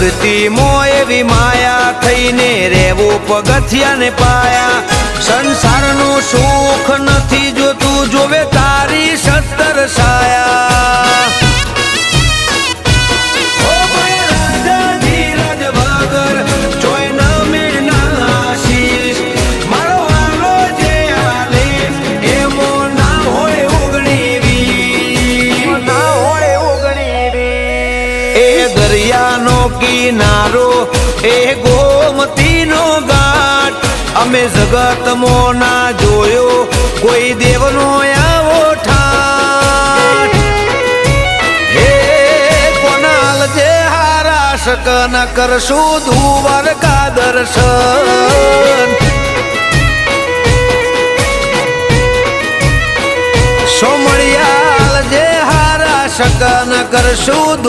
મૂર્તિમાં એવી માયા થઈને રહેવું પગથિયા ને પાયા સંસારનું સુખ નથી જોતું જોવે તારી સત્તર સાયા દરિયાનો કિનારો એ ગોમતીનો ઘાટ અમે જગતમાં ના જોયો કોઈ દેવનો આવો ઠાઠ હે કોનાલ જે હારા શકન કરશું દ્વારકા દર્શન સોમળિયાલ જે હારા શકન કરશું